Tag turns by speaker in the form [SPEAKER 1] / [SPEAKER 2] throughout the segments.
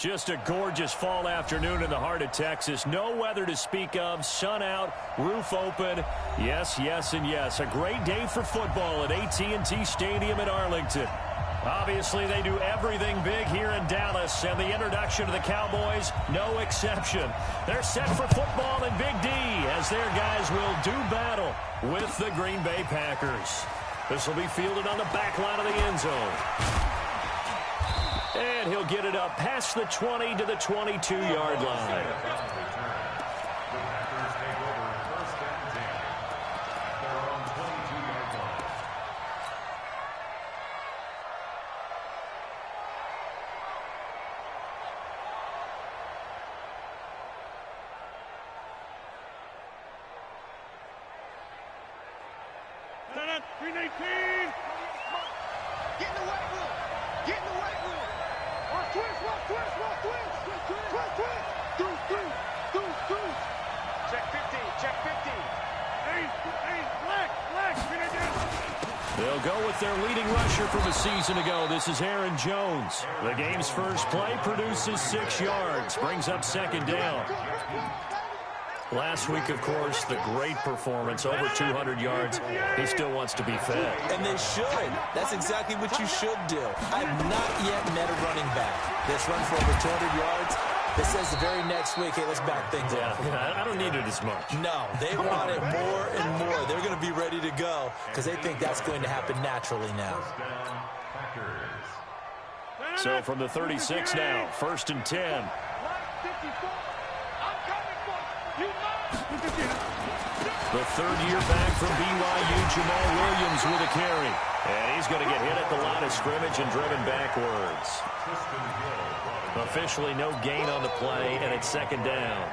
[SPEAKER 1] Just a gorgeous fall afternoon in the heart of Texas. No weather to speak of. Sun out, roof open. Yes, yes, and yes. A great day for football at AT&T Stadium in Arlington. Obviously, they do everything big here in Dallas, and the introduction of the Cowboys, no exception. They're set for football in Big D as their guys will do battle with the Green Bay Packers. This will be fielded on the back line of the end zone. And he'll get it up past the 20 to the 22-yard line. They'll go with their leading rusher from a season ago. This is Aaron Jones. The game's first play produces 6 yards, brings up second down. Last week, of course, the great performance, over 200 yards. He still wants to be fed.
[SPEAKER 2] And they should. That's exactly what you should do. I've not yet met a running back that's run for over 200 yards that says the very next week, hey, let's back things up.
[SPEAKER 1] I don't need it as much.
[SPEAKER 2] No, they want it more and more. They're going to be ready to go because they think that's going to happen naturally now.
[SPEAKER 1] So from the 36 now, 1st and 10. The third-year back from BYU, Jamal Williams with a carry. And he's going to get hit at the line of scrimmage and driven backwards. Officially no gain on the play, and it's second down.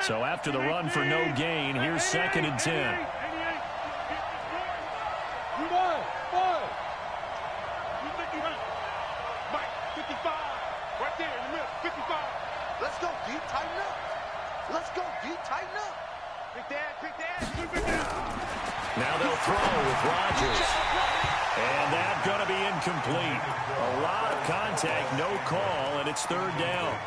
[SPEAKER 1] So after the run for no gain, here's 2nd and 10.
[SPEAKER 3] Let's go, D. Tighten up. Let's go, D. Tighten up. Big dad.
[SPEAKER 1] Now they'll throw with Rodgers. And that's going to be incomplete. A lot of contact, no call, and it's 3rd down.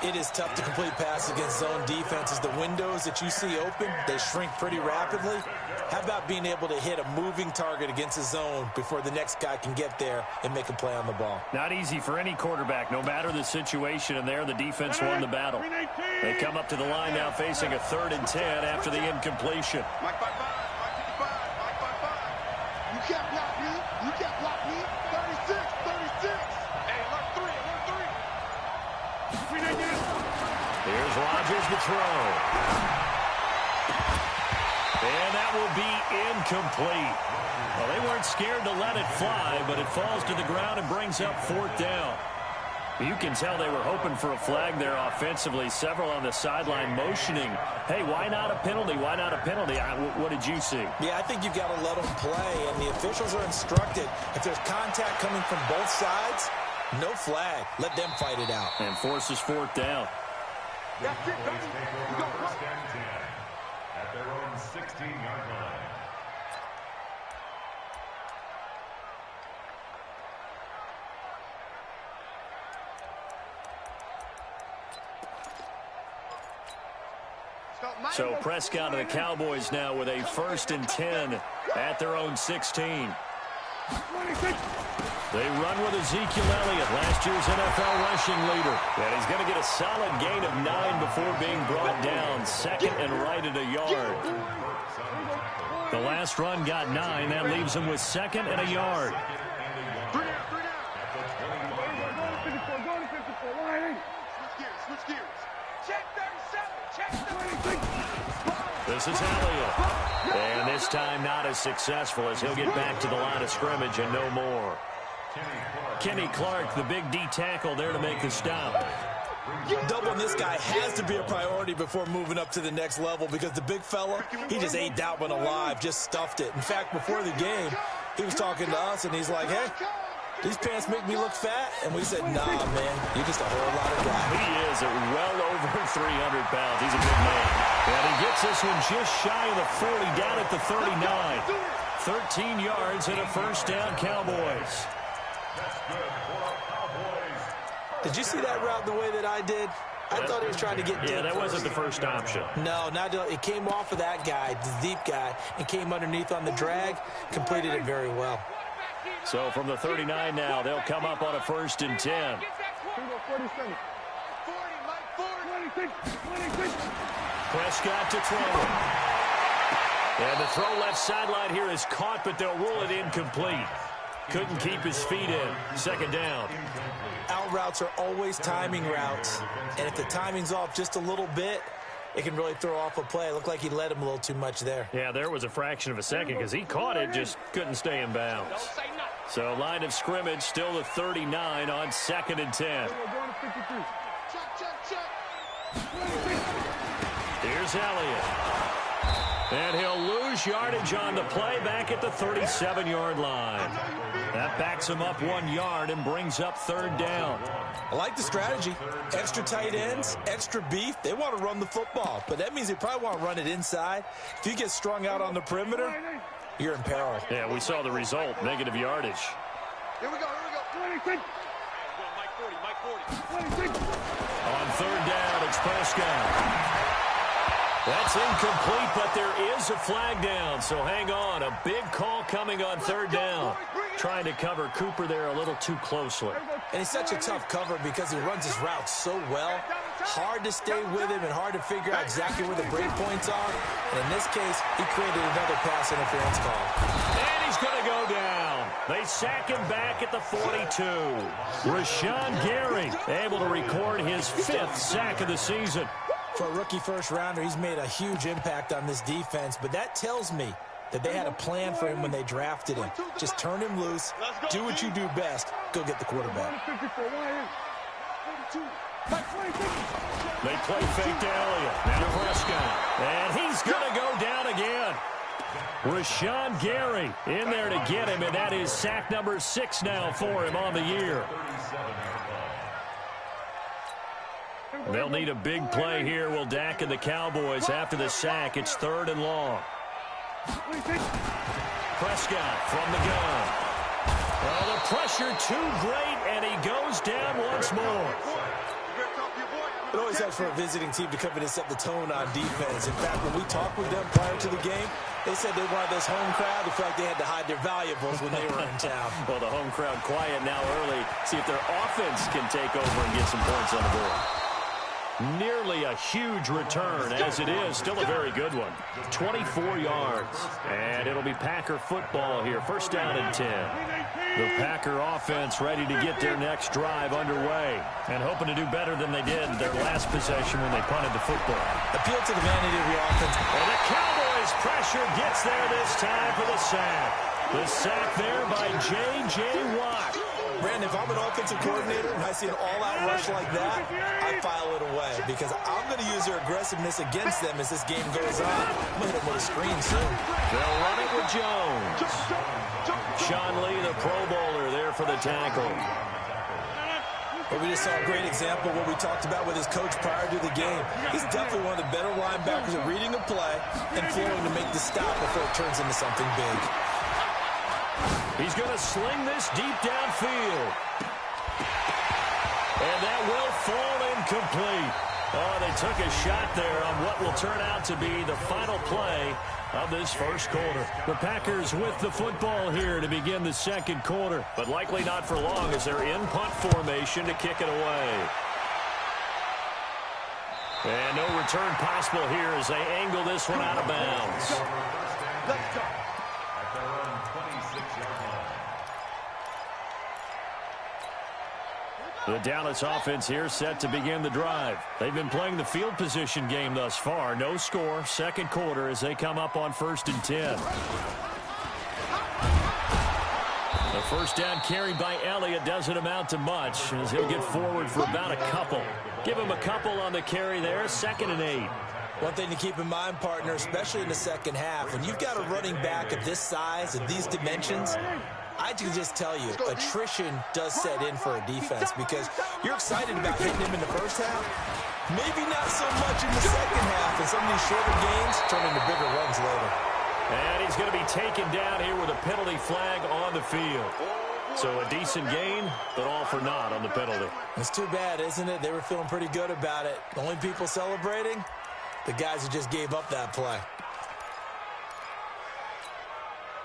[SPEAKER 2] It is tough to complete passes against zone defenses. The windows that you see open, they shrink pretty rapidly. How about being able to hit a moving target against a zone before the next guy can get there and make a play on the ball?
[SPEAKER 1] Not easy for any quarterback, no matter the situation, and there the defense won the battle. They come up to the line now facing a 3rd and 10 after the incompletion.
[SPEAKER 3] Mike 5-5. You can't block me. You can't block me. 36. Hey, alert 3.
[SPEAKER 1] Here's Rodgers to throw. And that will be incomplete. Well, they weren't scared to let it fly, but it falls to the ground and brings up 4th down. You can tell they were hoping for a flag there offensively. Several on the sideline motioning, hey, why not a penalty? Why not a penalty? What did you see?
[SPEAKER 2] Yeah, I think you've got to let them play, and the officials are instructed. If there's contact coming from both sides, no flag. Let them fight it out.
[SPEAKER 1] And forces 4th down.
[SPEAKER 3] That's it, baby. You go
[SPEAKER 4] First and 10 at their own 16-yard line.
[SPEAKER 1] So Prescott and the Cowboys now with a 1st and 10 at their own 16. They run with Ezekiel Elliott, last year's NFL rushing leader. And he's going to get a solid gain of 9 before being brought down. 2nd and right at a yard. The last run got 9. That leaves him with 2nd and a yard.
[SPEAKER 3] Switch gears. Check 37.
[SPEAKER 1] This is Elliott. And this time not as successful as he'll get back to the line of scrimmage and no more. Kenny Clark, the big D tackle, there to make the stop.
[SPEAKER 2] Doubling this guy has to be a priority before moving up to the next level because the big fella, he just ate that one alive, just stuffed it. In fact, before the game, he was talking to us, and he's like, hey, these pants make me look fat. And we said, nah, man, you're just a whole lot of guy.
[SPEAKER 1] He is at well over 300 pounds. He's a big man. And he gets this one just shy of the 40, down at the 39. 13 yards and a first down, Cowboys.
[SPEAKER 2] Did you see that route the way that I did? I thought he was trying to get deep.
[SPEAKER 1] Yeah, that wasn't the first option.
[SPEAKER 2] No, it came off of that guy, the deep guy, and came underneath on the drag, completed it very well.
[SPEAKER 1] So from the 39 now, they'll come up on a 1st and 10. Prescott to throw. And the throw left sideline here is caught, but they'll rule it incomplete. Couldn't keep his feet in. 2nd down.
[SPEAKER 2] Out routes are always timing routes. And if the timing's off just a little bit, it can really throw off a play. It looked like he led him a little too much there.
[SPEAKER 1] Yeah, there was a fraction of a second because he caught it, just couldn't stay in bounds. So line of scrimmage still the 39 on 2nd and 10. Here's Elliott. And he'll lose yardage on the play back at the 37-yard line. That backs him up 1 yard and brings up 3rd down.
[SPEAKER 2] I like the strategy. Extra tight ends, extra beef. They want to run the football, but that means they probably want to run it inside. If you get strung out on the perimeter, you're in peril.
[SPEAKER 1] Yeah, we saw the result, negative yardage.
[SPEAKER 3] Here we go.
[SPEAKER 1] On 3rd down, it's Prescott. That's incomplete, but there is a flag down, so hang on. A big call coming on 3rd down. Trying to cover Cooper there a little too closely.
[SPEAKER 2] And he's such a tough cover because he runs his route so well. Hard to stay with him and hard to figure out exactly where the break points are. And in this case, he created another pass interference call.
[SPEAKER 1] And he's going to go down. They sack him back at the 42. Rashawn Gary able to record his 5th sack of the season.
[SPEAKER 2] For a rookie first-rounder, he's made a huge impact on this defense, but that tells me that they had a plan for him when they drafted him. Just turn him loose, do what you do best, go get the quarterback.
[SPEAKER 1] They play fake to Elliott. Now Prescott. And he's going to go down again. Rashawn Gary in there to get him, and that is sack number 6 now for him on the year. They'll need a big play here, will Dak and the Cowboys after the sack. It's 3rd and long. Prescott from the gun. Well, the pressure too great, and he goes down once more.
[SPEAKER 2] It always helps for a visiting team to come in and set the tone on defense. In fact, when we talked with them prior to the game, they said they wanted this home crowd to feel like they had to hide their valuables when they were in town.
[SPEAKER 1] Well, the home crowd quiet now early. See if their offense can take over and get some points on the board. Nearly a huge return, as it is. Still a very good one. 24 yards. And it'll be Packer football here. 1st down and 10. The Packer offense ready to get their next drive underway and hoping to do better than they did their last possession when they punted the football.
[SPEAKER 2] Appeal to the vanity of the offense.
[SPEAKER 1] And the Cowboys pressure gets there this time for the sack. The sack there by J.J. Watt.
[SPEAKER 2] Brandon, if I'm an offensive coordinator and I see an all-out rush like that, I file it away because I'm going to use their aggressiveness against them as this game goes on. I'm going to hit them with a screen soon.
[SPEAKER 1] They'll run it with Jones. Sean Lee, the Pro Bowler, there for the tackle.
[SPEAKER 2] But we just saw a great example of what we talked about with his coach prior to the game. He's definitely one of the better linebackers at reading the play and flowing to make the stop before it turns into something big.
[SPEAKER 1] He's going to sling this deep downfield. And that will fall incomplete. Oh, they took a shot there on what will turn out to be the final play of this 1st quarter. The Packers with the football here to begin the 2nd quarter, but likely not for long as they're in punt formation to kick it away. And no return possible here as they angle this one out of bounds.
[SPEAKER 3] Let's go.
[SPEAKER 1] The Dallas offense here set to begin the drive. They've been playing the field position game thus far. No score, 2nd quarter as they come up on 1st and 10. The 1st down carried by Elliott doesn't amount to much as he'll get forward for about a couple. Give him a couple on the carry there, 2nd and 8.
[SPEAKER 2] One thing to keep in mind, partner, especially in the second half, when you've got a running back of this size and these dimensions, I can just tell you, attrition does set in for a defense because you're excited about hitting him in the first half. Maybe not so much in the second half, and some of these shorter games turn into bigger runs later.
[SPEAKER 1] And he's going to be taken down here with a penalty flag on the field. So a decent gain, but all for naught on the penalty.
[SPEAKER 2] It's too bad, isn't it? They were feeling pretty good about it. The only people celebrating, the guys who just gave up that play.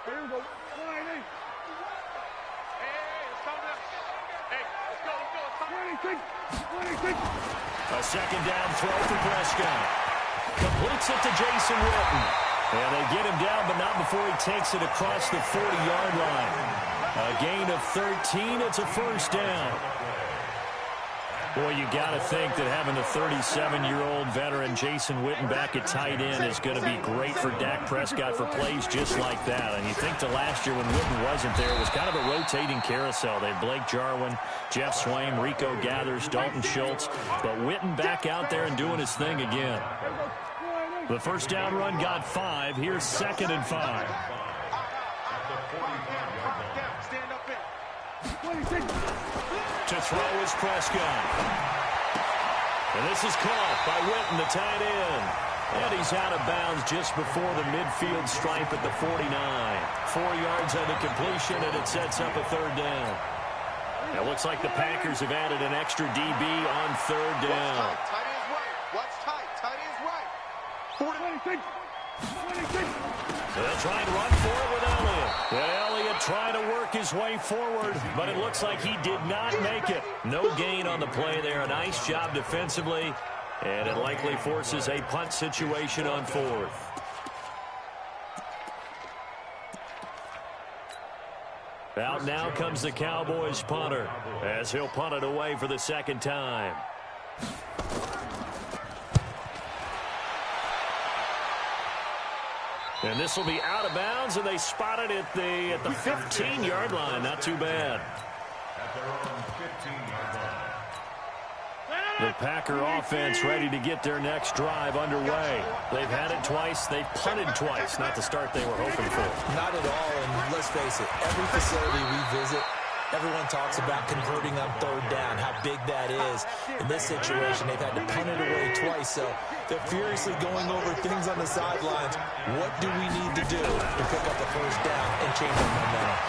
[SPEAKER 3] Here we go.
[SPEAKER 1] A second down throw for Prescott. Completes it to Jason Witten. And they get him down, but not before he takes it across the 40-yard line. A gain of 13. It's a first down. Boy, you got to think that having the 37-year-old veteran Jason Witten back at tight end is going to be great for Dak Prescott for plays just like that. And you think to last year when Witten wasn't there, it was kind of a rotating carousel. They had Blake Jarwin, Jeff Swaim, Rico Gathers, Dalton Schultz. But Witten back out there and doing his thing again. The first down run got 5. Here's 2nd and 5. To throw is Prescott. And this is caught by Witten, the tight end. And he's out of bounds just before the midfield stripe at the 49. 4 yards on the completion, and it sets up a third down. It looks like the Packers have added an extra DB on third down.
[SPEAKER 3] Tight is right. What's tight? Tight is right. 26.
[SPEAKER 1] They'll try and run for it with Elliott. And Elliott trying to work his way forward, but it looks like he did not make it. No gain on the play there. A nice job defensively, and it likely forces a punt situation on 4th. Out now comes the Cowboys punter, as he'll punt it away for the second time. And this will be out of bounds, and they spot it at the 15-yard line. Not too bad.
[SPEAKER 4] At their own 15-yard line.
[SPEAKER 1] The Packer offense ready to get their next drive underway. They've had it twice. They've punted twice. Not the start they were hoping for.
[SPEAKER 2] Not at all, and let's face it, every facility we visit, everyone talks about converting on third down, how big that is. In this situation, they've had to punt it away twice, so they're furiously going over things on the sidelines. What do we need to do to pick up the first down and change the momentum?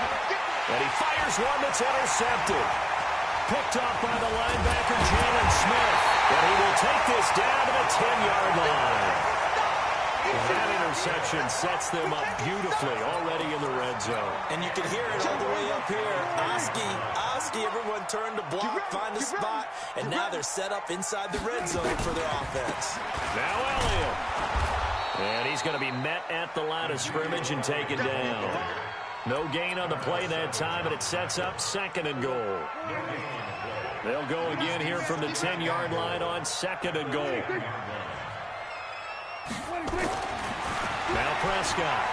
[SPEAKER 1] And he fires one that's intercepted. Picked off by the linebacker, Jalen Smith. And he will take this down to the 10-yard line. That interception sets them up beautifully already in the red zone.
[SPEAKER 2] And you can hear it all the way up here. Oski, everyone turned to block, find a spot, and now they're set up inside the red zone for their offense.
[SPEAKER 1] Now Elliott. And he's going to be met at the line of scrimmage and taken down. No gain on the play that time, and it sets up 2nd and goal. They'll go again here from the 10-yard line on 2nd and goal. Now Prescott.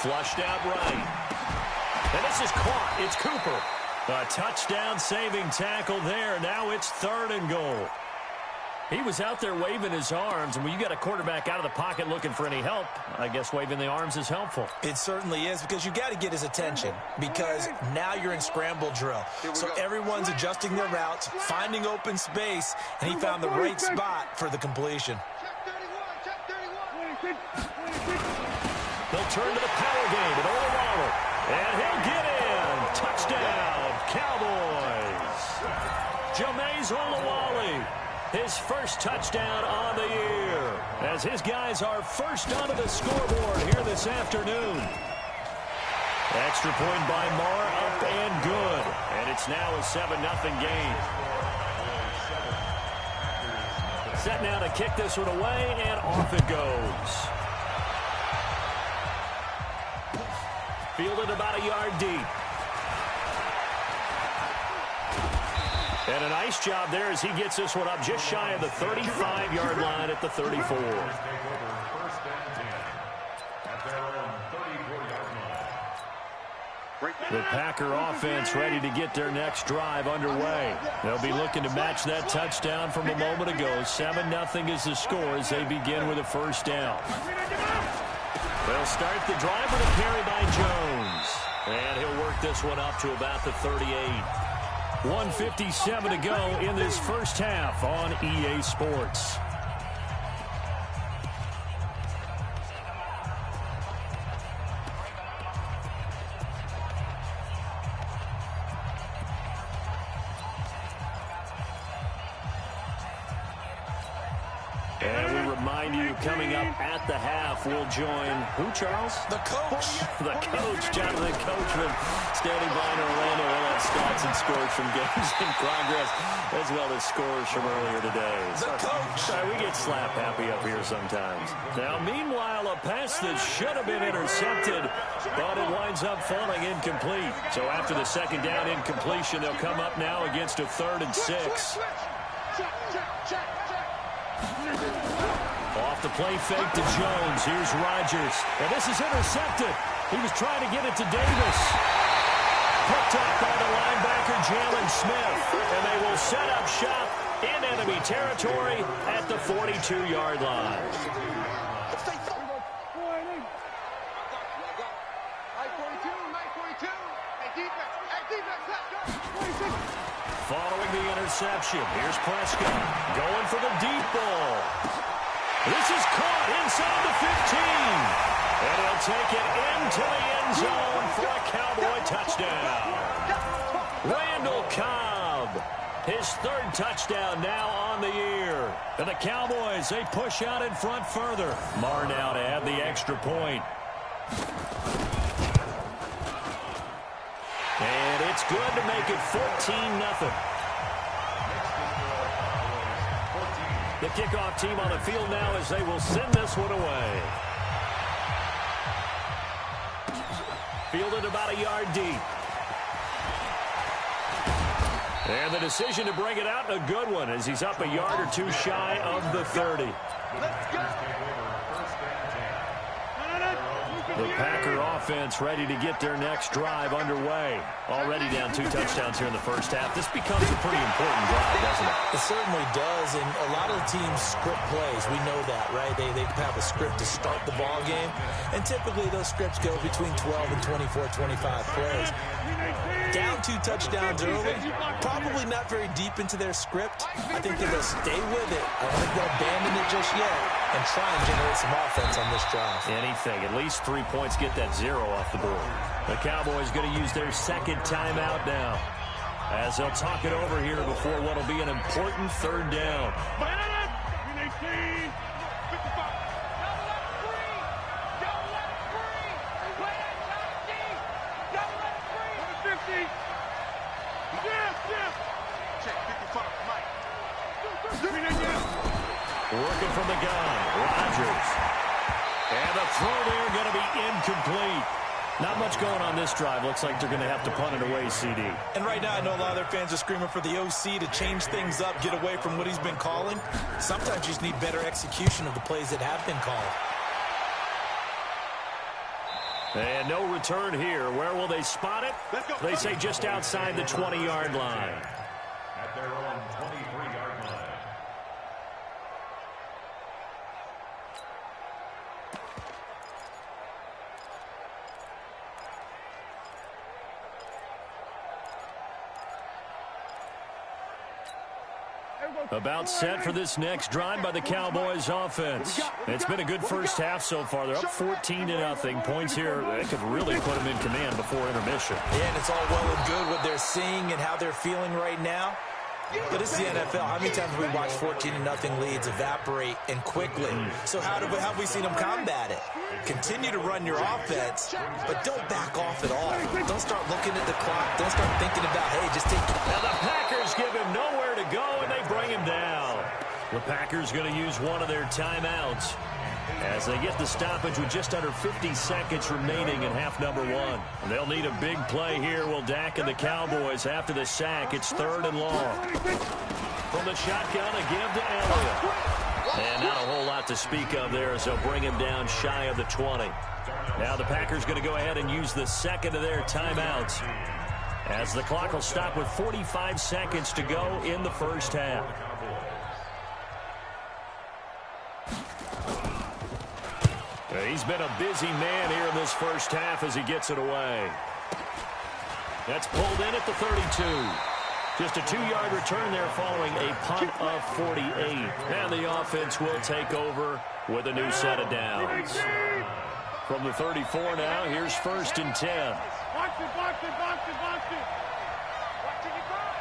[SPEAKER 1] Flushed out right. And this is caught. It's Cooper. A touchdown-saving tackle there. Now it's 3rd and goal. He was out there waving his arms, and when you got a quarterback out of the pocket looking for any help, I guess waving the arms is helpful.
[SPEAKER 2] It certainly is, because you got to get his attention, because now you're in scramble drill. So everyone's adjusting their routes, finding open space, and he found the right spot for the completion.
[SPEAKER 1] They'll turn to the power game at Olawale, and he'll get in. Touchdown, Cowboys. Jameis Olawale. His first touchdown on the year, as his guys are first onto the scoreboard here this afternoon. Extra point by Marr, up and good. And it's now a 7-0 game. Set now to kick this one away, and off it goes. Fielded about a yard deep. And a nice job there as he gets this one up just shy of the 35-yard line at the 34. The Packer offense ready to get their next drive underway. They'll be looking to match that touchdown from a moment ago. 7-0 is the score as they begin with a first down. They'll start the drive with a carry by Jones. And he'll work this one up to about the 38. 1:57 to go in this first half on EA Sports. remind you, coming up at the half, we'll join who, Charles?
[SPEAKER 2] The coach.
[SPEAKER 1] The coach, Jonathan Coachman, standing by in Orlando. We'll have stats and scores from games in progress, as well as scores from earlier today.
[SPEAKER 2] The coach.
[SPEAKER 1] Sorry, we get slap happy up here sometimes. Now, meanwhile, a pass that should have been intercepted, but it winds up falling incomplete. So after the second down incompletion, they'll come up now against a 3rd and 6. Off the play fake to Jones. Here's Rodgers. And this is intercepted. He was trying to get it to Davis. Picked up by the linebacker, Jalen Smith. And they will set up shop in enemy territory at the 42-yard line. Following the interception, here's Prescott going for the deep ball. This is caught inside the 15. And he'll take it into the end zone for a Cowboy touchdown. Randall Cobb, his 3rd touchdown now on the year. And the Cowboys, they push out in front further. Marr now to add the extra point. And it's good to make it 14-0. The kickoff team on the field now as they will send this one away. Fielded about a yard deep. And the decision to bring it out, a good one, as he's up a yard or two shy of the 30.
[SPEAKER 3] Let's go.
[SPEAKER 1] The Packer offense ready to get their next drive underway. Already down 2 touchdowns here in the first half. This becomes a pretty important drive, doesn't it?
[SPEAKER 2] It certainly does, and a lot of the teams script plays. We know that, right? They have a script to start the ball game, and typically those scripts go between 12 and 24, 25 plays. Down 2 touchdowns early, probably not very deep into their script. I think that they'll stay with it. I don't think they'll abandon it just yet and try and generate some offense on this drive.
[SPEAKER 1] Anything. At least 3 points, get that 0 off the board. The Cowboys going to use their 2nd timeout now, as they'll talk it over here before what will be an important 3rd down. Working from the gun, Rodgers. And the throw there going to be incomplete. Not much going on this drive. Looks like they're going to have to punt it away, CD.
[SPEAKER 2] And right now, I know a lot of their fans are screaming for the OC to change things up, get away from what he's been calling. Sometimes you just need better execution of the plays that have been called.
[SPEAKER 1] And no return here. Where will they spot it? They say just outside the 20-yard line.
[SPEAKER 4] At their own 23-yard line.
[SPEAKER 1] About set for this next drive by the Cowboys offense. It's been a good first half so far. They're up 14-0. Points here, they could really put them in command before intermission.
[SPEAKER 2] Yeah, and it's all well and good what they're seeing and how they're feeling right now. But it's the NFL. How many times have we watched 14-0 leads evaporate and quickly? So how have we seen them combat it? Continue to run your offense, but don't back off at all. Don't start looking at the clock. Don't start thinking about, hey, just take...
[SPEAKER 1] Now the Packers give him nowhere to go, and they bring him down. The Packers going to use one of their timeouts as they get the stoppage with just under 50 seconds remaining in half number 1. They'll need a big play here. Will Dak and the Cowboys after the sack. It's 3rd and long. From the shotgun, a give to Elliott. And not a whole lot to speak of there as they'll bring him down shy of the 20. Now the Packers going to go ahead and use the second of their timeouts, as the clock will stop with 45 seconds to go in the first half. He's been a busy man here in this first half as he gets it away. That's pulled in at the 32. Just a 2-yard return there following a punt of 48. And the offense will take over with a new set of downs. From the 34 now, here's 1st and 10.
[SPEAKER 3] Box it, box it, box it, box it. What did you call?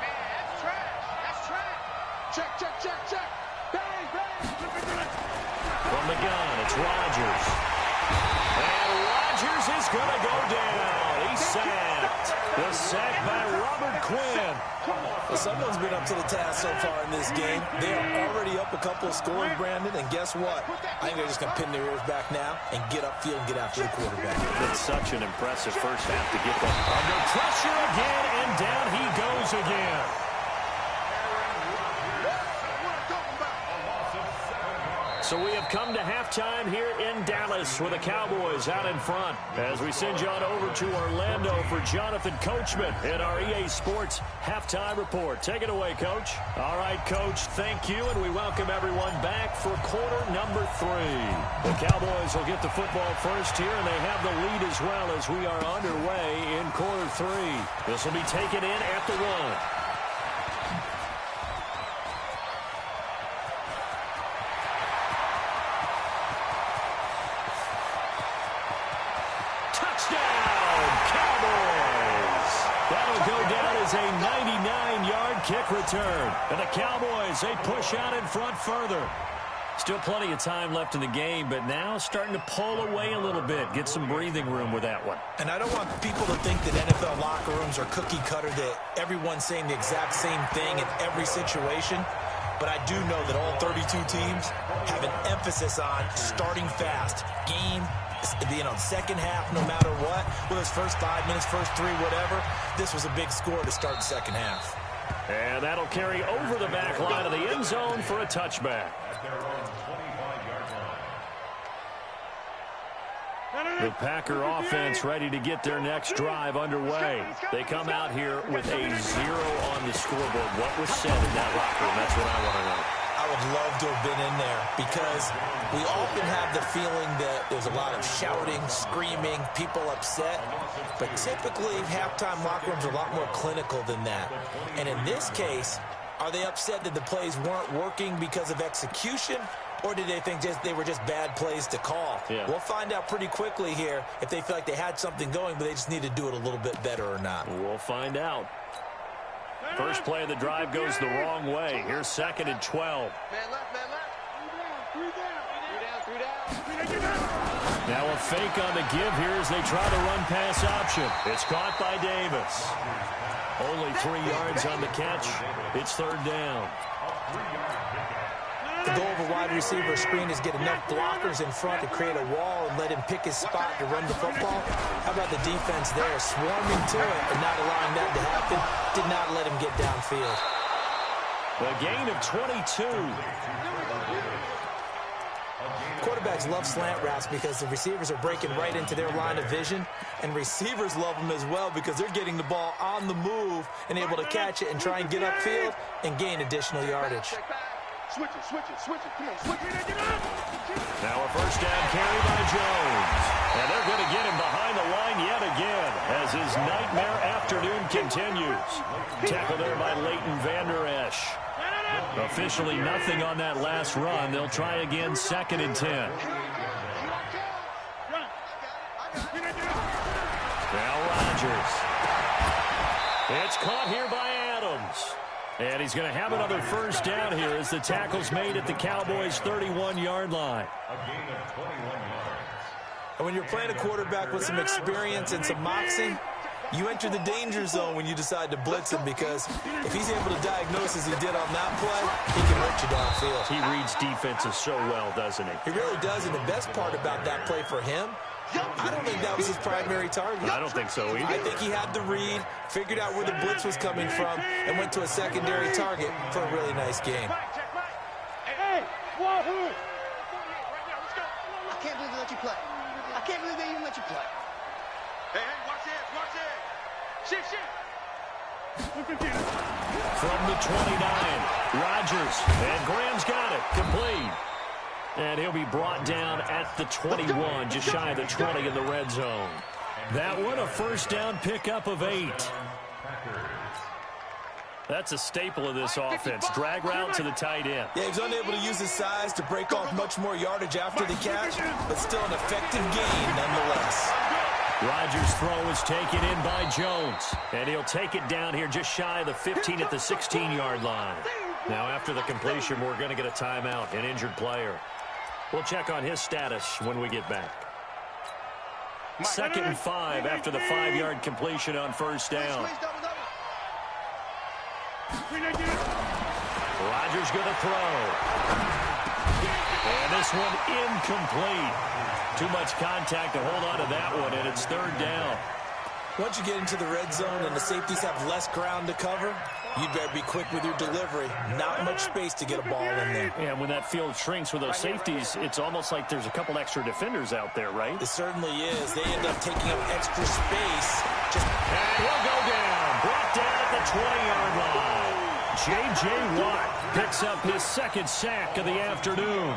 [SPEAKER 3] Man, that's trash. That's trash. Check, check, check, check. Bang, bang.
[SPEAKER 1] sack by Robert Quinn.
[SPEAKER 2] Well, someone's been up to the task so far in this game. They are already up a couple of scores, Brandon, and guess what? I think they're just going to pin their ears back now and get upfield and get after the quarterback.
[SPEAKER 1] It's such an impressive first half to get them under pressure again, and down he goes again. So we have come to halftime here in Dallas with the Cowboys out in front as we send you on over to Orlando for Jonathan Coachman in our EA Sports Halftime Report. Take it away, Coach. All right, Coach, thank you, and we welcome everyone back for quarter number 3. The Cowboys will get the football first here, and they have the lead as well as we are underway in quarter 3. This will be taken in at the 1. A 99-yard kick return. And the Cowboys, they push out in front further. Still plenty of time left in the game, but now starting to pull away a little bit. Get some breathing room with that one.
[SPEAKER 2] And I don't want people to think that NFL locker rooms are cookie cutter, that everyone's saying the exact same thing in every situation. But I do know that all 32 teams have an emphasis on starting fast. Game, second half, no matter what. Whether it's first 5 minutes, first 3, whatever. This was a big score to start the second half.
[SPEAKER 1] And that'll carry over the back line of the end zone for a touchback. The Packer offense ready to get their next drive underway. They come out here with a 0 on the scoreboard. What was said in that locker room? That's what I want to know.
[SPEAKER 2] I would love to have been in there because we often have the feeling that there's a lot of shouting, screaming, people upset. But typically, halftime locker rooms are a lot more clinical than that. And in this case, are they upset that the plays weren't working because of execution? Or did they think they were just bad plays to call?
[SPEAKER 1] Yeah.
[SPEAKER 2] We'll find out pretty quickly here if they feel like they had something going, but they just need to do it a little bit better or not.
[SPEAKER 1] We'll find out. First play of the drive goes the wrong way. Here's 2nd and 12.
[SPEAKER 3] Man left, man left. 3 down, 3 down.
[SPEAKER 1] Now a fake on the give here as they try to run pass option. It's caught by Davis. Only 3 yards on the catch. It's 3rd down.
[SPEAKER 2] The goal of a wide receiver screen is get enough blockers in front to create a wall and let him pick his spot to run the football. How about the defense there, swarming to it and not allowing that to happen? Did not let him get downfield.
[SPEAKER 1] A gain of 22.
[SPEAKER 2] Quarterbacks love slant routes because the receivers are breaking right into their line of vision, and receivers love them as well because they're getting the ball on the move and able to catch it and try and get upfield and gain additional yardage.
[SPEAKER 3] Switch it. Come on, switch it.
[SPEAKER 1] Now a first down carry by Jones. And they're going to get him behind the line yet again as his nightmare afternoon continues. Tackled there by Leighton Vander Esch. Officially nothing on that last run. They'll try again 2nd and 10. Now Rodgers. It's caught here by Adams. And he's going to have another first down here as the tackle's made at the Cowboys' 31-yard line.
[SPEAKER 4] A gain of 21 yards.
[SPEAKER 2] And when you're playing a quarterback with some experience and some moxie, you enter the danger zone when you decide to blitz him because if he's able to diagnose as he did on that play, he can hurt you downfield.
[SPEAKER 1] He reads defenses so well, doesn't he?
[SPEAKER 2] He really does, and the best part about that play for him, I don't think that was his primary target.
[SPEAKER 1] I don't think so either.
[SPEAKER 2] I think he had the read, figured out where the blitz was coming from, and went to a secondary target for a really nice game.
[SPEAKER 3] Hey, wahoo! I can't believe they let you play. I can't believe they even let you play. Hey, watch this. Shit.
[SPEAKER 1] From the 29, Rodgers, and Graham's got it, complete. And he'll be brought down at the 21, just shy of the 20 in the red zone. That one, a first down pickup of 8. That's a staple of this offense. Drag route to the tight end.
[SPEAKER 2] Yeah, he was unable to use his size to break off much more yardage after the catch, but still an effective gain nonetheless.
[SPEAKER 1] Rodgers' throw is taken in by Jones, and he'll take it down here just shy of the 15 at the 16-yard line. Now, after the completion, we're going to get a timeout, an injured player. We'll check on his status when we get back. 2nd and 5 after the 5-yard completion on first down. Rodgers going to throw. And this one incomplete. Too much contact to hold on to that one, and it's 3rd down.
[SPEAKER 2] Once you get into the red zone and the safeties have less ground to cover, you better be quick with your delivery. Not much space to get a ball in there.
[SPEAKER 1] And when that field shrinks with those safeties, it's almost like there's a couple extra defenders out there, right?
[SPEAKER 2] It certainly is. They end up taking up extra space.
[SPEAKER 1] And he'll go down. Brought down at the 20-yard line. J.J. Watt picks up his 2nd sack of the afternoon.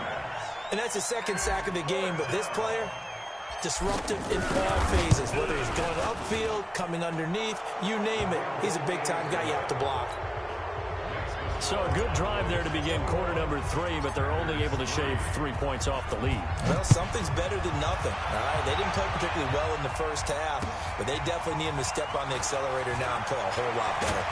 [SPEAKER 2] And that's his 2nd sack of the game, but this player, disruptive in all phases, whether he's going upfield, coming underneath, you name it. He's a big-time guy you have to block.
[SPEAKER 1] So a good drive there to begin quarter number 3, but they're only able to shave 3 points off the lead.
[SPEAKER 2] Well, something's better than nothing. All right, they didn't play particularly well in the first half, but they definitely need him to step on the accelerator now and play a whole lot better.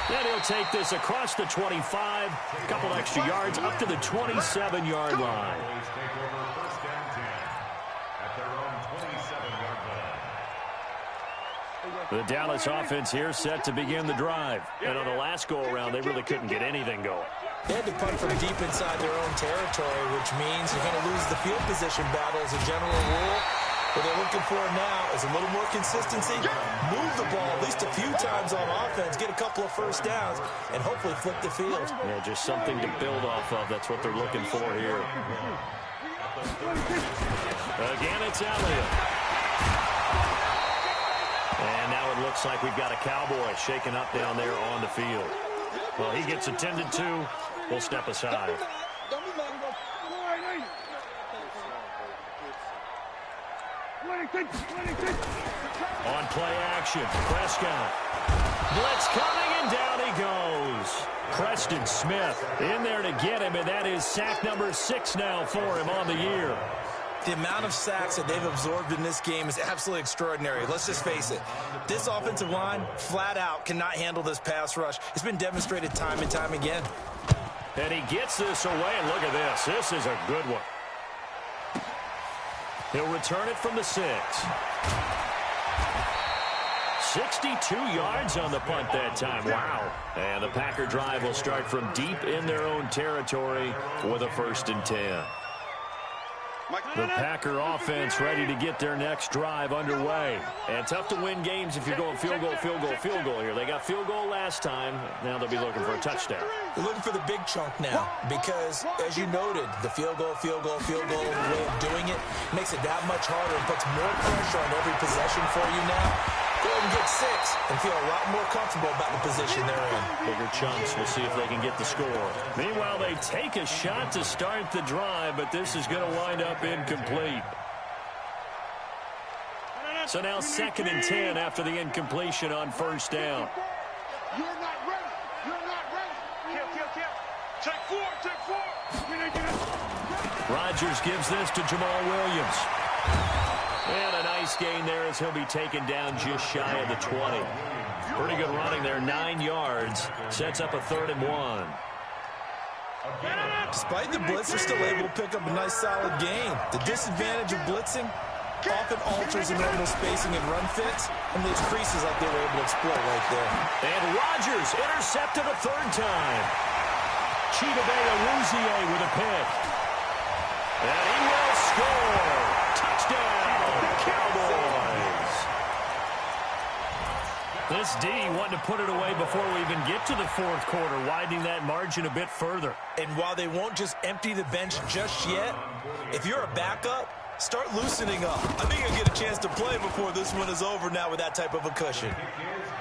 [SPEAKER 1] Then he'll take this across the 25, a couple extra yards up to the 27-yard line. The Dallas offense here set to begin the drive. And on the last go-around, they really couldn't get anything going.
[SPEAKER 2] They had to punt from deep inside their own territory, which means you're going to lose the field position battle as a general rule. What they're looking for now is a little more consistency, move the ball at least a few times on offense, get a couple of first downs, and hopefully flip the field.
[SPEAKER 1] Yeah, just something to build off of. That's what they're looking for here. Again, it's Elliott. And now it looks like we've got a Cowboy shaken up down there on the field. Well, he gets attended to. We'll step aside. On play action, Prescott. Blitz coming, and down he goes. Preston Smith in there to get him, and that is sack number 6 now for him on the year.
[SPEAKER 2] The amount of sacks that they've absorbed in this game is absolutely extraordinary. Let's just face it. This offensive line, flat out, cannot handle this pass rush. It's been demonstrated time and time again.
[SPEAKER 1] And he gets this away, and look at this. This is a good one. He'll return it from the 6. 62 yards on the punt that time. Wow. And the Packer drive will start from deep in their own territory with a 1st and 10. The Packer offense ready to get their next drive underway. And tough to win games if you're going field goal, field goal, field goal here. They got field goal last time. Now they'll be looking for a touchdown.
[SPEAKER 2] They're looking for the big chunk now because, as you noted, the field goal way of doing it makes it that much harder and puts more pressure on every possession for you now. Go ahead and get 6 and feel a lot more comfortable about the position they're in.
[SPEAKER 1] Bigger chunks. We'll see if they can get the score. Meanwhile, they take a shot to start the drive, but this is going to wind up incomplete. So now 2nd and 10 after the incompletion on 1st down.
[SPEAKER 3] You're not ready. You're not ready. Kill. Take 4.
[SPEAKER 1] Rodgers gives this to Jamal Williams. And a nice gain there as he'll be taken down just shy of the 20. Pretty good running there, 9 yards. Sets up a 3rd and 1.
[SPEAKER 2] Despite the blitz, they're still able to pick up a nice solid gain. The disadvantage of blitzing often alters the normal spacing and run fits, and those creases like they were able to exploit right there.
[SPEAKER 1] And Rodgers intercepted a 3rd time. Chidobe Awuzie with a pick. And he will score. Touchdown, Cowboys. This D wanting to put it away before we even get to the 4th quarter, widening that margin a bit further.
[SPEAKER 2] And while they won't just empty the bench just yet, if you're a backup, start loosening up. I think you'll get a chance to play before this one is over now with that type of a cushion.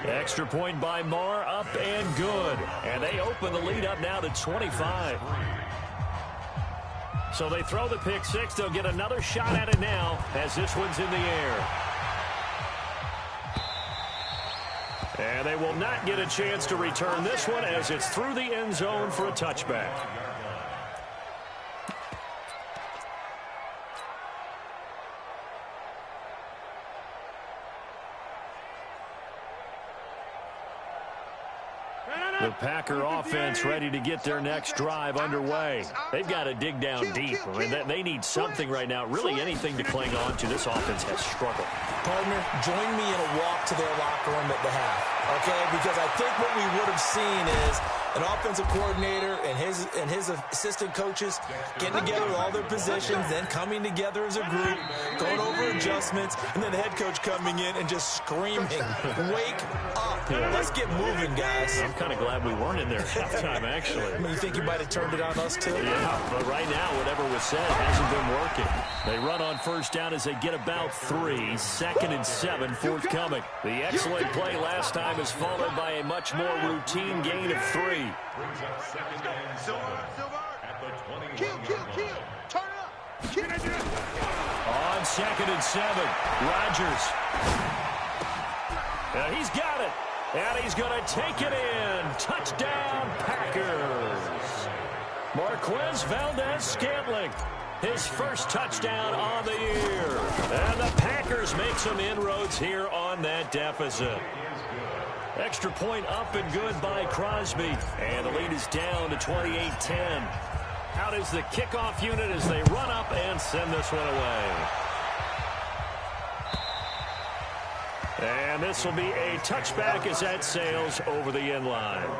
[SPEAKER 1] Extra point by Marr, up and good. And they open the lead up now to 25. So they throw the pick 6. They'll get another shot at it now as this one's in the air. And they will not get a chance to return this one as it's through the end zone for a touchback. The The Packer offense ready to get their next drive underway. They've got to dig down deep. I mean, they need something right now, really anything to cling on to. This offense has struggled.
[SPEAKER 2] Partner, join me in a walk to their locker room at the half, okay? Because I think what we would have seen is an offensive coordinator and his assistant coaches getting together with all their positions, then coming together as a group, going over adjustments, and then the head coach coming in and just screaming, wake up. Let's get moving, guys.
[SPEAKER 1] I'm kind of glad we weren't in there at halftime, actually.
[SPEAKER 2] I mean, you think you might have turned it on us, too?
[SPEAKER 1] Yeah, but right now, whatever was said hasn't been working. They run on first down as they get about 3. 2nd and 7 forthcoming. The excellent play last time is followed by a much more routine gain of 3.
[SPEAKER 4] Brings up 2nd and 7 at the 21-yard
[SPEAKER 3] Kill. Turn it up. Kill.
[SPEAKER 1] On 2nd and 7, Rodgers. He's got it. And he's going to take it in. Touchdown, Packers. Marquez Valdez-Scantling. His first touchdown on the year. And the Packers make some inroads here on that deficit. Extra point up and good by Crosby. And the lead is down to 28-10. Out is the kickoff unit as they run up and send this one away. And this will be a touchback as that sails over the end line.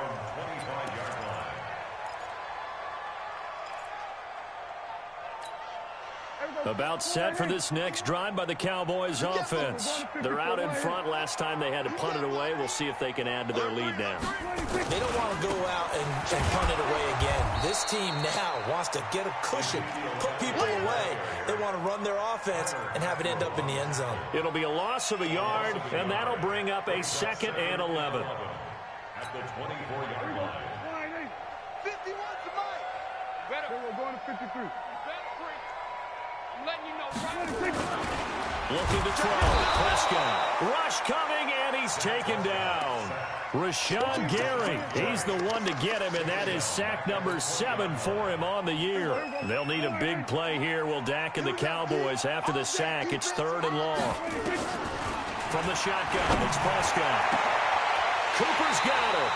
[SPEAKER 1] About set for this next drive by the Cowboys offense. They're out in front. Last time they had to punt it away. We'll see if they can add to their lead now.
[SPEAKER 2] They don't want to go out and punt it away again. This team now wants to get a cushion, put people away. They want to run their offense and have it end up in the end zone.
[SPEAKER 1] It'll be a loss of a yard, and that'll bring up a 2nd and 11.
[SPEAKER 4] At the 24-yard line.
[SPEAKER 3] 51 to Mike.
[SPEAKER 5] Better. We're going to 53. I'm letting you know.
[SPEAKER 1] Looking to throw. Prescott. Rush coming, and he's taken down. Rashawn Gary. He's the one to get him, and that is sack number 7 for him on the year. They'll need a big play here. Will Dak and the Cowboys after the sack. It's 3rd and long. From the shotgun, it's Prescott. Cooper's got it.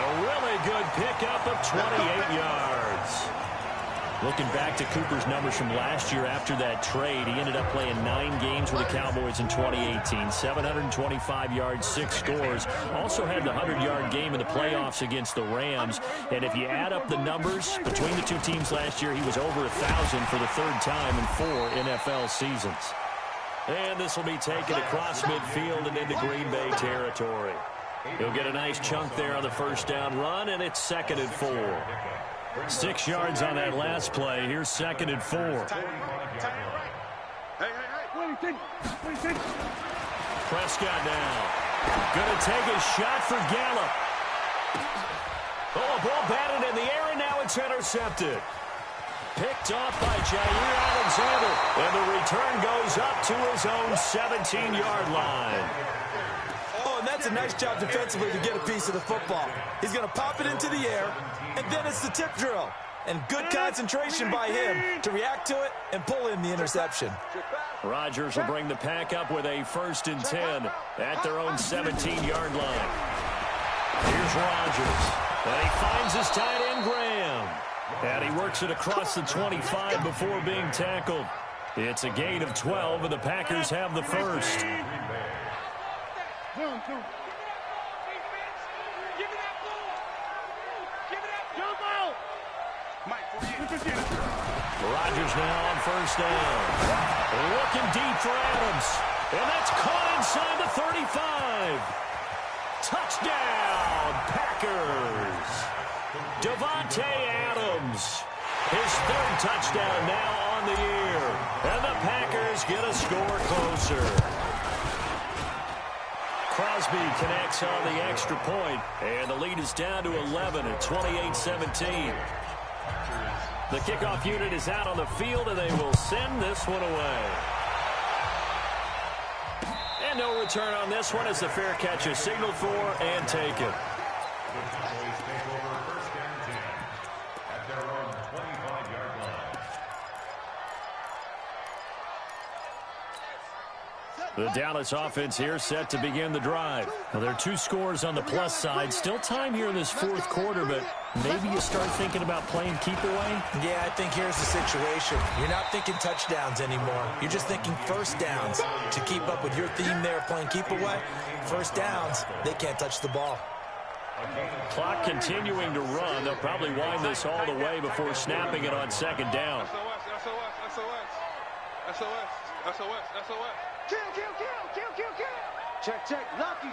[SPEAKER 1] A really good pickup of 28 yards. Looking back to Cooper's numbers from last year after that trade, he ended up playing 9 games with the Cowboys in 2018. 725 yards, 6 scores. Also had the 100-yard game in the playoffs against the Rams. And if you add up the numbers between the two teams last year, he was over 1,000 for the 3rd time in 4 NFL seasons. And this will be taken across midfield and into Green Bay territory. He'll get a nice chunk there on the first down run, and it's 2nd and 4. 6 yards on that last play. Here's 2nd and 4. Prescott now. Going to take a shot for Gallup. Oh, a ball batted in the air, and now it's intercepted. Picked off by Jair Alexander. And the return goes up to his own 17-yard line.
[SPEAKER 2] Oh, and that's a nice job defensively to get a piece of the football. He's going to pop it into the air, and then it's the tip drill. And good concentration by him to react to it and pull in the interception.
[SPEAKER 1] Rodgers will bring the pack up with a 1st and 10 at their own 17-yard line. Here's Rodgers. And he finds his tight end, Graham. And he works it across the 25 before being tackled. It's a gain of 12, and the Packers have the first. Rodgers now on first down. Looking deep for Adams. And that's caught inside the 35. Touchdown, Packers. Davante Adams. His 3rd touchdown now on the year. And the Packers get a score closer. Crosby connects on the extra point, and the lead is down to 11 at 28-17. The kickoff unit is out on the field, and they will send this one away. And no return on this one as the fair catch is signaled for and taken.
[SPEAKER 4] at their own 25-yard line.
[SPEAKER 1] The Dallas offense here set to begin the drive. Well, there are 2 scores on the plus side. Still time here in this fourth quarter, but maybe you start thinking about playing keep away?
[SPEAKER 2] Yeah, I think here's the situation. You're not thinking touchdowns anymore. You're just thinking first downs. To keep up with your theme there of playing keep away, first downs, they can't touch the ball.
[SPEAKER 1] Clock continuing to run. They'll probably wind this all the way before snapping it on second down.
[SPEAKER 3] SOS. Kill. Check. Lucky.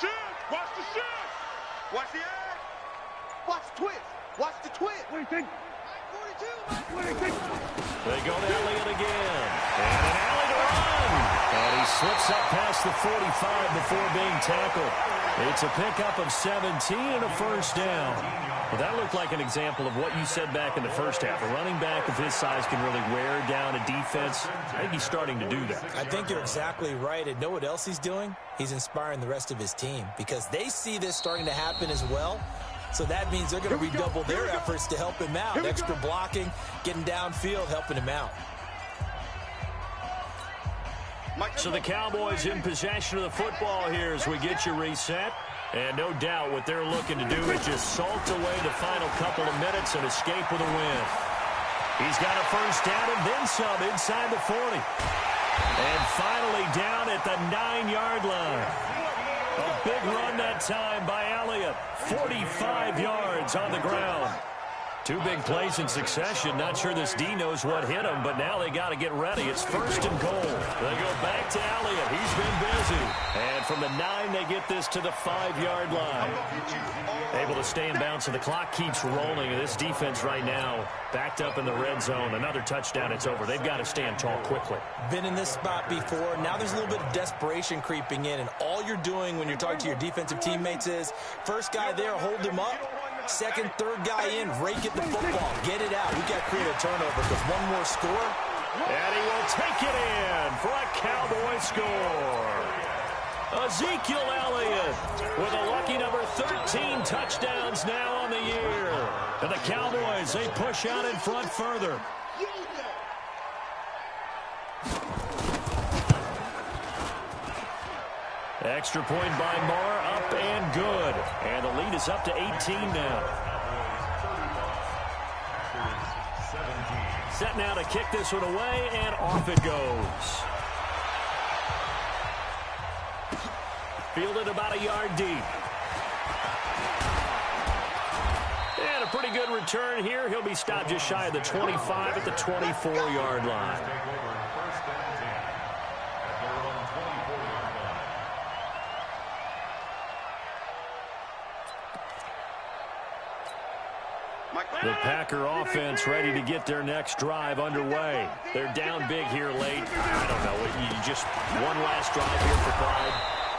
[SPEAKER 3] Shit. Watch the shit. Watch the egg. Watch the twist. Watch the twist. What do you think? 42.
[SPEAKER 1] They go to Elliott again. And an alley to run. And he slips up past the 45 before being tackled. It's a pickup of 17 and a first down. Well, that looked like an example of what you said back in the first half. A running back of his size can really wear down a defense. I think he's starting to do that.
[SPEAKER 2] I think you're exactly right. And know what else he's doing? He's inspiring the rest of his team because they see this starting to happen as well. So that means they're going to redouble their efforts to help him out. Extra blocking, getting downfield, helping him out.
[SPEAKER 1] So the Cowboys in possession of the football here as we get you reset. And no doubt what they're looking to do is just salt away the final couple of minutes and escape with a win. He's got a first down and then some inside the 40. And finally down at the 9-yard line. A big run that time by Elliott. 45 yards on the ground. 2 big plays in succession. Not sure this D knows what hit him, but now they got to get ready. It's first and goal. They go back to Elliott. He's been busy. And from the 9, they get this to the 5-yard line. Able to stay in bounds, so the clock keeps rolling. This defense right now backed up in the red zone. Another touchdown, it's over. They've got to stand tall quickly.
[SPEAKER 2] Been in this spot before. Now there's a little bit of desperation creeping in, and all you're doing when you're talking to your defensive teammates is first guy there, hold him up. Second, third guy in, rake at the football. Get it out. We've got to create a turnover because one more score.
[SPEAKER 1] And he will take it in for a Cowboy score. Ezekiel Elliott with a lucky number 13 touchdowns now on the year. And the Cowboys, they push out in front further. Extra point by Marr, up and good. And the lead is up to 18 now. Set now to kick this one away, and off it goes. Fielded about a yard deep. And a pretty good return here. He'll be stopped just shy of the 25 at the 24-yard line. The Packer offense ready to get their next drive underway. They're down big here late. I don't know. You just one last drive here for pride.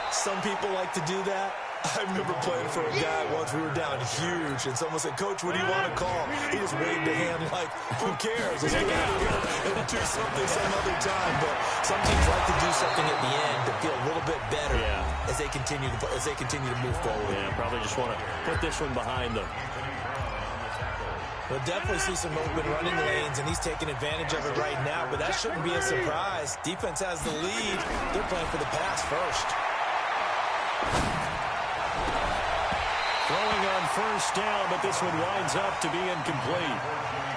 [SPEAKER 2] Some people like to do that. I remember playing for a guy once. We were down huge, and someone said, "Coach, what do you want to call?" He just waved a hand like, "Who cares? Let's get out of here and do something some other time." But some teams like to do something at the end to feel a little bit better as they continue to move forward.
[SPEAKER 1] Yeah, probably just want to put this one behind them.
[SPEAKER 2] We'll definitely see some open running lanes, and he's taking advantage of it right now, but that shouldn't be a surprise. Defense has the lead. They're playing for the pass first.
[SPEAKER 1] Throwing on first down, but this one winds up to be incomplete.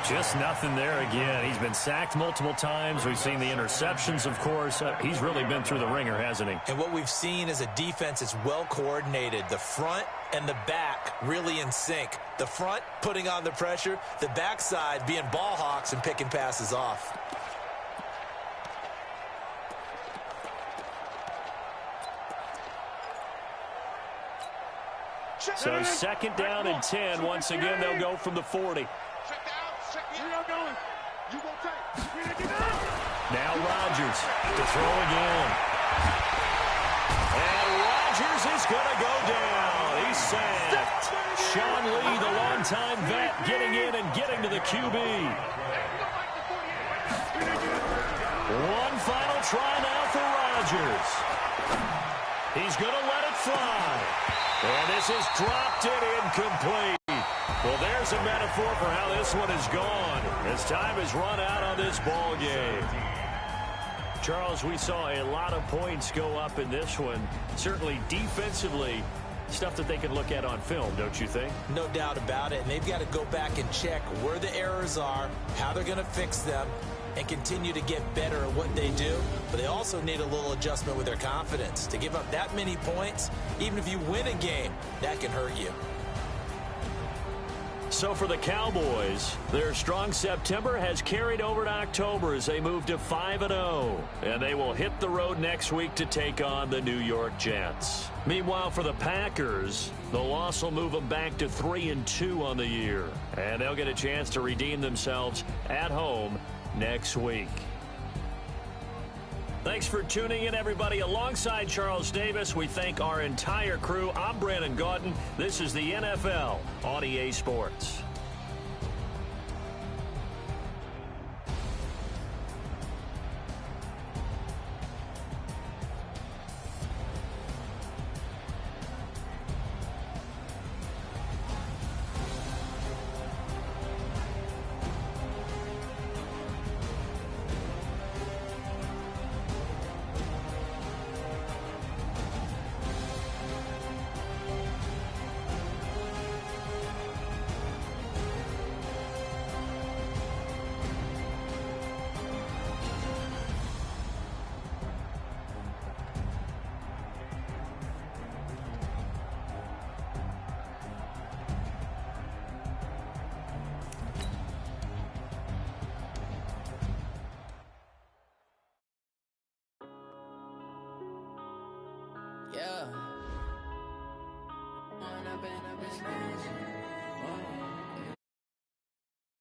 [SPEAKER 1] Just nothing there again. He's been sacked multiple times. We've seen the interceptions, of course. He's really been through the ringer, hasn't he?
[SPEAKER 2] And what we've seen is a defense that's well coordinated. The front and the back really in sync. The front putting on the pressure, the backside being ball hawks and picking passes off.
[SPEAKER 1] So second down and 10. Once again, they'll go from the 40. Now Rodgers to throw again. And Rodgers is going to go down. He's sacked. Sean Lee, the longtime vet, getting in and getting to the QB. One final try now for Rodgers. He's going to let it fly. And this is dropped and incomplete. Well, there's a metaphor for how this one is gone. As time has run out on this ball game. Charles, we saw a lot of points go up in this one. Certainly defensively, stuff that they can look at on film, don't you think?
[SPEAKER 2] No doubt about it. And they've got to go back and check where the errors are, how they're going to fix them, and continue to get better at what they do. But they also need a little adjustment with their confidence. To give up that many points, even if you win a game, that can hurt you.
[SPEAKER 1] So for the Cowboys, their strong September has carried over to October as they move to 5-0. And they will hit the road next week to take on the New York Jets. Meanwhile, for the Packers, the loss will move them back to 3-2 on the year. And they'll get a chance to redeem themselves at home next week. Thanks for tuning in, everybody. Alongside Charles Davis, we thank our entire crew. I'm Brandon Gaudin. This is the NFL on EA Sports.
[SPEAKER 6] Yeah. Man, I've been a bitch.